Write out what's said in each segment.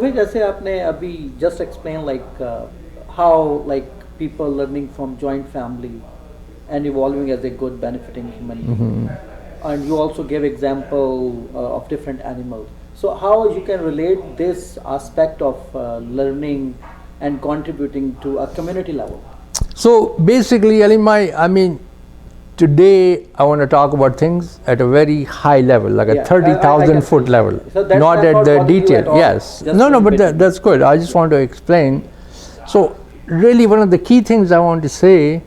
फिर जैसे आपने अभी just explain like how like people learning from joint family and evolving as a good benefiting human being, and you also gave example of different animals. So how you can relate this aspect of learning and contributing to a community level? So basically, I mean, today I want to talk about things at a very high level, like a Yeah, 30,000 I foot level, So that's not not at the talking to you at detail. all, Yes, just no, in but between. that's good. I just want to explain. So really, one of the key things I want to say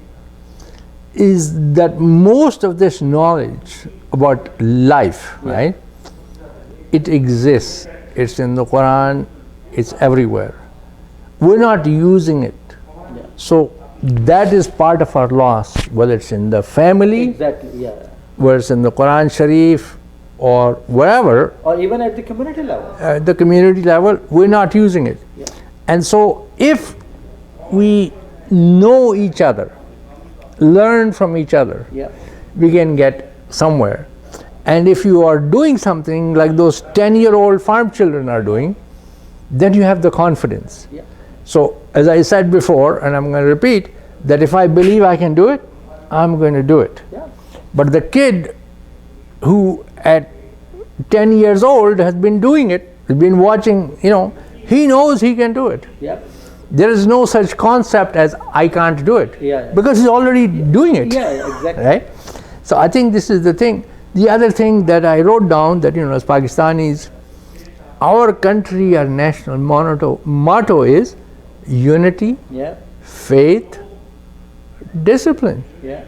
is that most of this knowledge about life, Yeah. right? It exists. It's in the Quran. It's everywhere. We're not using it. Yeah. So that is part of our loss, whether it's in the family, Exactly, yeah. whether it's in the Quran Sharif, or wherever, Or even at the community level. the community level, we're not using it. Yeah. And so if we know each other, learn from each other, Yeah. we can get somewhere. And if you are doing something like those 10-year-old farm children are doing, then you have the confidence. Yeah. So as I said before, and I'm going to repeat, that if I believe I can do it, I'm going to do it. Yeah. But the kid who at 10 years old has been doing it, has been watching, he knows he can do it. Yeah. There is no such concept as I can't do it. Yeah. Because he's already doing it. Yeah, exactly. Right? So I think this is the thing. The other thing that I wrote down that, as Pakistanis, our country, our national motto is unity, Yeah. faith, discipline. Yeah.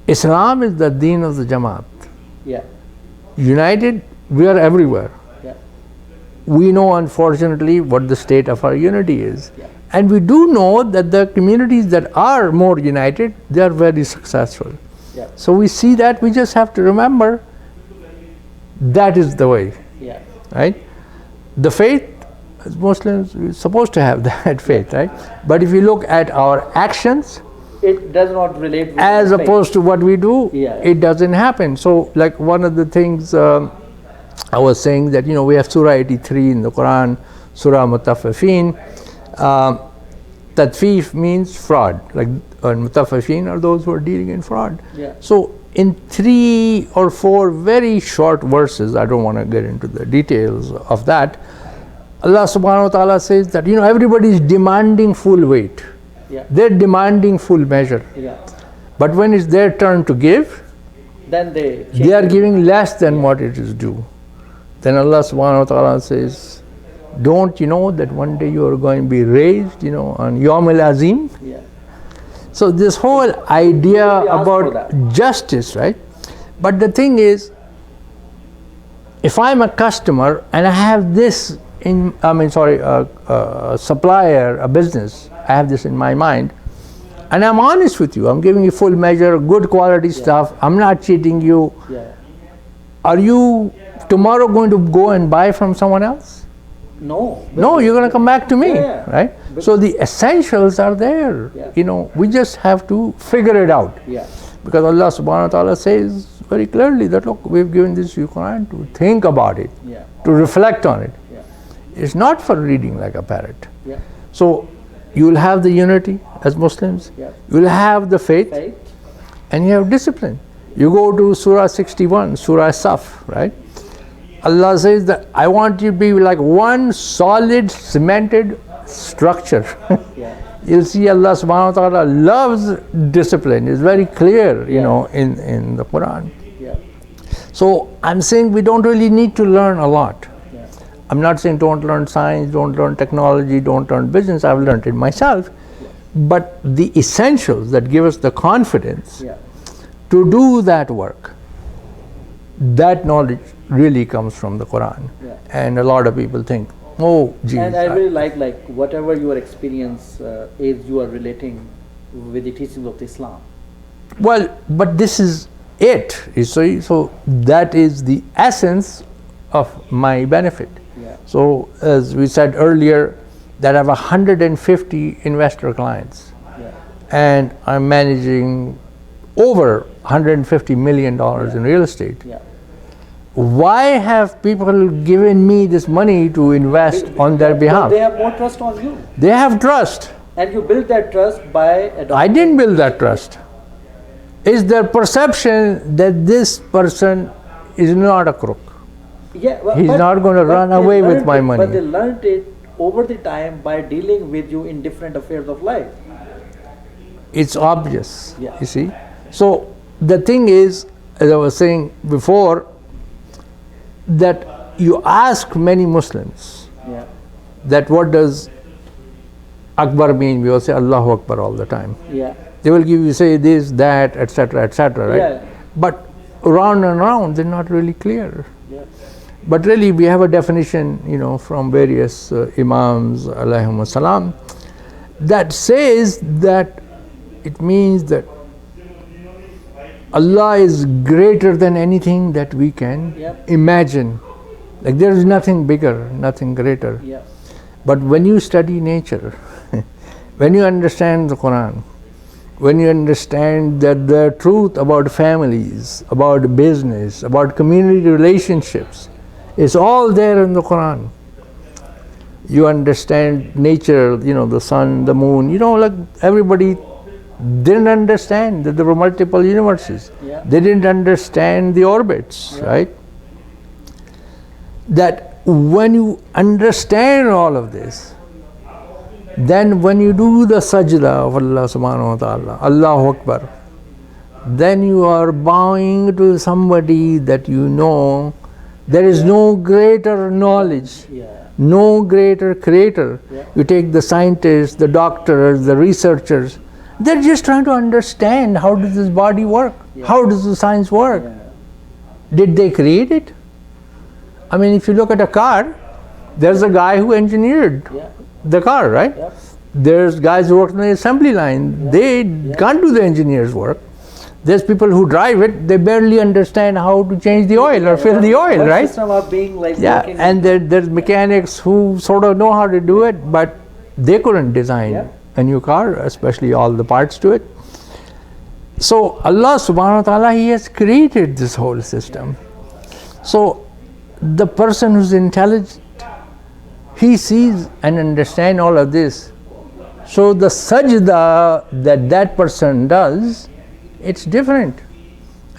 Islam is the deen of the Jamaat. Yeah. United, we are everywhere. Yeah. We know, unfortunately, what the state of our unity is. Yeah. And we do know that the communities that are more united, they are very successful. Yeah. So we see that, we just have to remember that is the way, Yeah. right? The faith, as Muslims, we're supposed to have that faith, right? But if you look at our actions, It does not relate with as the faith. opposed to what we do, Yeah. it doesn't happen. So like one of the things I was saying that, we have Surah 83 in the Quran, Surah Mutaffifin. Tatfif means fraud, like Mutaffifin are those who are dealing in fraud. Yeah. So in 3 or 4 very short verses, I don't want to get into the details of that, Allah subhanahu wa ta'ala says that, everybody is demanding full weight. Yeah. They're demanding full measure. Yeah. But when it's their turn to give, Then they they are giving less than what it is due. Then Allah subhanahu wa ta'ala says, don't you know that one day you are going to be raised, on Yawm al-Azim? Yeah. So this whole idea Nobody asked for about that. justice, right? But the thing is, if I'm a customer and I have this a supplier, a business, I have this in my mind, and I'm honest with you, I'm giving you full measure, good quality stuff, I'm not cheating you. Yeah. Are you tomorrow going to go and buy from someone else? No. No, you're going to come back to me, Yeah. right? So the essentials are there. Yeah. We just have to figure it out. Yeah. Because Allah subhanahu wa ta'ala says very clearly that, look, we've given this to you Quran to think about it, Yeah. to reflect on it. Yeah. It's not for reading like a parrot. Yeah. So you'll have the unity as Muslims, Yeah. you'll have the faith, Faith. and you have discipline. You go to Surah 61, Surah Saf, right? Allah says that I want you to be like one solid, cemented structure. Yeah. You'll see Allah subhanahu wa ta'ala loves discipline. It's very clear, in the Quran. Yeah. So I'm saying we don't really need to learn a lot. Yeah. I'm not saying don't learn science, don't learn technology, don't learn business. I've learned it myself. But the essentials that give us the confidence Yeah. to do that work, that knowledge really comes from the Quran. Yeah. And a lot of people think, oh, geez. And I really like whatever your experience is, you are relating with the teachings of Islam. Well, but this is it. You see, so that is the essence of my benefit. Yeah. So as we said earlier, that I have 150 investor clients, Yeah. and I'm managing over $150 million in real estate. Yeah. why have people given me this money to invest on their behalf? They have more trust on you. They have trust. And you build that trust by adopting. I didn't build that trust. It's their perception that this person is not a crook. Yeah, He's not going to run they away with learned my it- money. But they learned it over the time by dealing with you in different affairs of life. It's obvious, Yeah. you see. So the thing is, as I was saying before, that you ask many Muslims Yeah. that what does Akbar mean? We will say Allahu Akbar all the time. Yeah. They will give you say this, that, etc., right? Yeah. But round and round, they're not really clear. Yeah. But really, we have a definition, from various imams, alayhim salam, that says that it means that Allah is greater than anything that we can Yep. imagine. Like there is nothing bigger, nothing greater. Yeah. But when you study nature, when you understand the Quran, when you understand that the truth about families, about business, about community relationships, is all there in the Quran. You understand nature, the sun, the moon, like everybody didn't understand that there were multiple universes. Yeah. They didn't understand the orbits, right? That when you understand all of this, then when you do the sajda of Allah subhanahu wa ta'ala, Allahu Akbar, then you are bowing to somebody that you know there is no greater knowledge, Yeah. no greater creator. Yeah. You take the scientists, the doctors, the researchers, they're just trying to understand how does this body work? Yeah. How does the science work? Yeah. Did they create it? I mean, if you look at a car, there's a guy who engineered Yeah. the car, right? Yep. There's guys who work on the assembly line. They can't do the engineer's work. There's people who drive it, they barely understand how to change the oil or fill the oil, One right? system of being like Yeah, working and there's mechanics who sort of know how to do it, but they couldn't design Yeah. a new car, especially all the parts to it. So Allah subhanahu wa ta'ala, He has created this whole system. So the person who's intelligent, he sees and understands all of this. So the sajda that person does, it's different.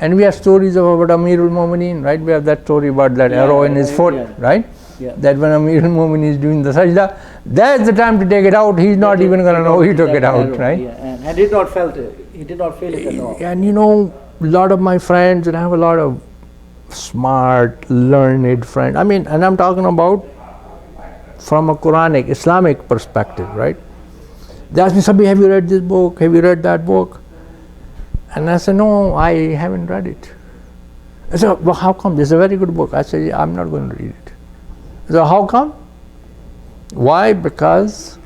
And we have stories about Amirul Mu'mineen, right? We have that story about that arrow in his foot, yeah. right? Yeah. That when Amirul Mu'mineen is doing the sajda, that's the time to take it out. He's not even going to know he took it out, right? Yeah. And he did not felt it. He did not feel it at all. And a lot of my friends, and I have a lot of smart, learned friends. I mean, and I'm talking about from a Quranic, Islamic perspective, right? They ask me, Sabi, have you read this book? Have you read that book? And I said, no, I haven't read it. I said, well, how come? This is a very good book. I said, yeah, I'm not going to read it. I said, how come? Why? Because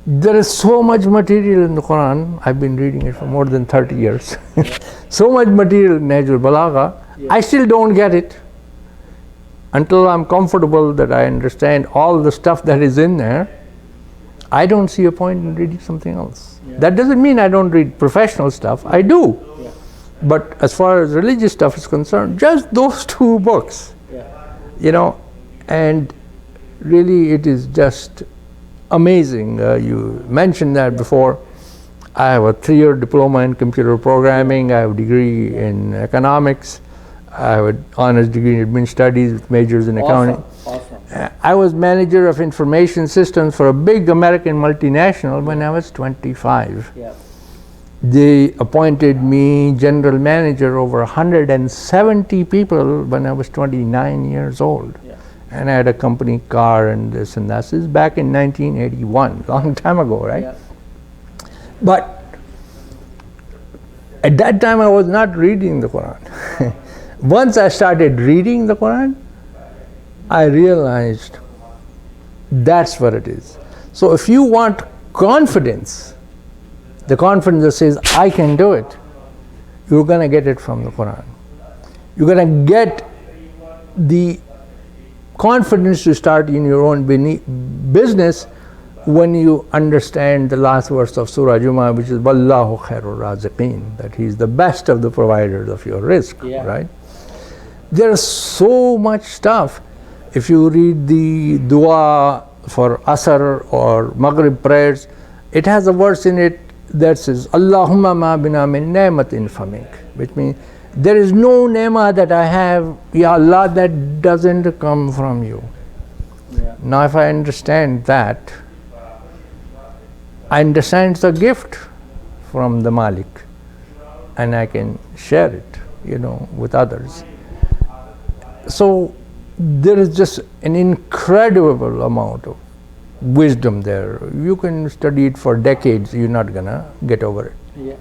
there is so much material in the Quran. I've been reading it for more than 30 years. So much material in Nahjul Balagha. I still don't get it until I'm comfortable that I understand all the stuff that is in there. I don't see a point in reading something else. Yeah. That doesn't mean I don't read professional stuff. I do. Yeah. But as far as religious stuff is concerned, just those two books, Yeah. and really it is just amazing. You mentioned that before. I have a 3-year diploma in computer programming. I have a degree in economics. I have an honors degree in admin studies with majors in accounting. Awesome. I was manager of information systems for a big American multinational when I was 25. Yeah. They appointed me general manager over 170 people when I was 29 years old. Yeah. And I had a company car and this and that. This is back in 1981, long time ago, right? Yeah. But at that time I was not reading the Quran. Once I started reading the Quran, I realized that's what it is. So if you want confidence, the confidence that says, I can do it, you're going to get it from the Quran. You're going to get the confidence to start in your own business when you understand the last verse of Surah Jummah, which is Wallahu khairur raziqeen, that He is the best of the providers of your risk, Yeah. right? There's so much stuff. If you read the dua for Asr or Maghrib prayers, it has a verse in it that says, Allahumma ma bina min ni'matin famik, which means there is no ni'mah that I have, Ya Allah, that doesn't come from you. Yeah. Now if I understand that, I understand the gift from the Malik, and I can share it, with others. So there is just an incredible amount of wisdom there. You can study it for decades, you're not gonna get over it. Yeah.